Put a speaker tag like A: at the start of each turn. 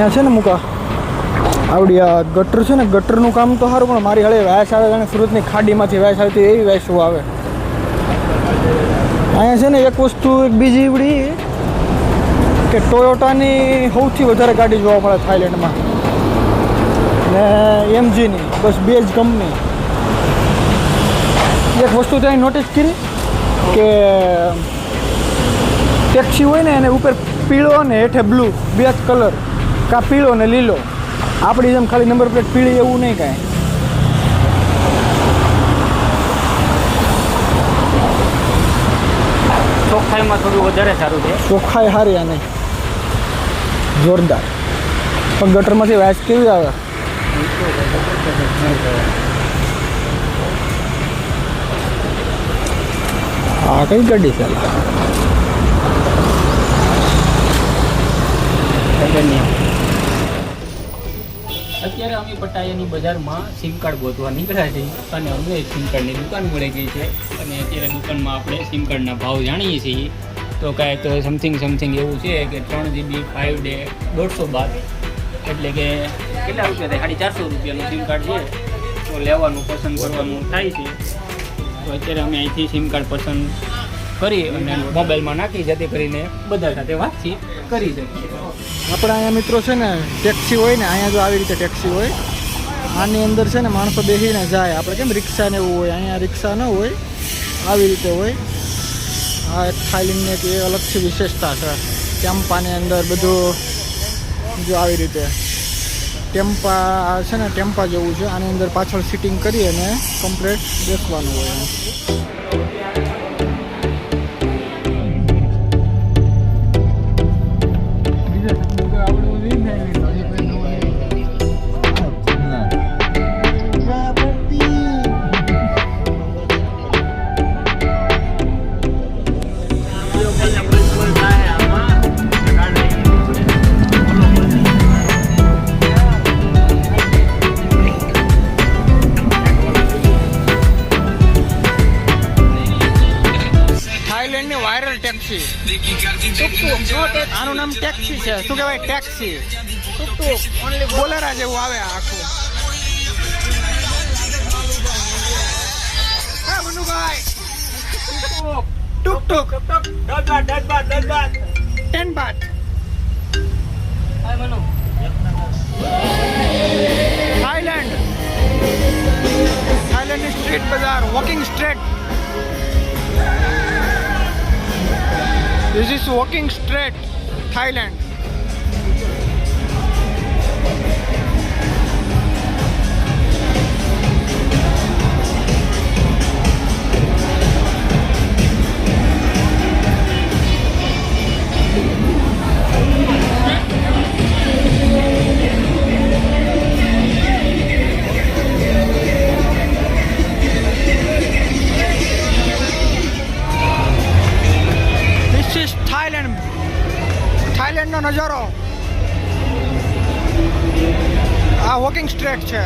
A: અહીંયા છે ને મૂકા આવડી આ ગટર છે ને, ગટરનું કામ તો સારું, પણ મારી હળે વેસ આવે અને સુરતની ખાડીમાંથી વેસ આવતી એવી વેસું આવે. અહીંયા છે ને એક વસ્તુ એક બીજી એવડી કે ટોયોટાની સૌથી વધારે ગાડી જોવા મળે થાઈલેન્ડમાં, ને એમજીની, બસ બે જ કંપની. એક વસ્તુ ત્યાં નોટિસ કરી કે ટેક્સી હોય ને એને ઉપર પીળો અને હેઠે બ્લુ બે જ કલર, કાં પીળો ને લીલો. આપણી જેમ ખાલી નંબર પ્લેટ પીળી એવું નહીં કાંઈ.
B: ચોખ્ખાઈમાં થોડું વધારે સારું છે.
A: ચોખ્ખાઈ સારી અને જોરદાર. પણ ગટરમાંથી વાસ કેવી આવે. આ કઈ ગાડી છે?
B: અત્યારે અમે પટાયાની બજારમાં સિમ કાર્ડ ગોતવા નીકળ્યા છીએ અને અમને સિમ કાર્ડની દુકાન મળી ગઈ છે. અને અત્યારે દુકાનમાં આપણે સિમ કાર્ડના ભાવ જાણીએ છીએ. તો કાંઈક સમથિંગ એવું છે કે 3 GB 5 ડે 150 બાદ, એટલે કે કેટલા રૂપિયા થાય? 450 રૂપિયાનું સિમ કાર્ડ છે. તો લેવાનું પસંદ કરવાનું થાય છે. તો અત્યારે અમે અહીંથી સિમ કાર્ડ પસંદ કરી અને મોબાઈલમાં નાખી, જેથી કરીને બધા સાથે વાતચીત કરી શકીએ.
A: આપણા અહીંયા મિત્રો છે ને ટેક્સી હોય ને, અહીંયા જો આવી રીતે ટેક્સી હોય, આની અંદર છે ને માણસો બેસીને જાય. આપણે કેમ રિક્ષા ને એવું હોય, અહીંયા રિક્ષા ન હોય, આવી રીતે હોય. આ એક થાઈલેન્ડની એક અલગથી વિશેષતા છે. ટેમ્પાની અંદર બધું જો આવી રીતે ટેમ્પા છે ને, ટેમ્પા જેવું છે. આની અંદર પાછળ સિટિંગ કરી અને કમ્પ્લીટ બેસવાનું હોય. વાયરલ ટેક્સી, આનું નામ ટેક્સી છે. શું કહેવાય? ટેક્સી. બોલેરા જેવું આવે આખું. હા મનુભાઈ, ટુક ટુક 10 બાત. થાઈલેન્ડની સ્ટ્રીટ બજાર, walking street. This is walking straight, Thailand. થાઈલેન્ડનો નજારો આ વોકિંગ સ્ટ્રીટ છે.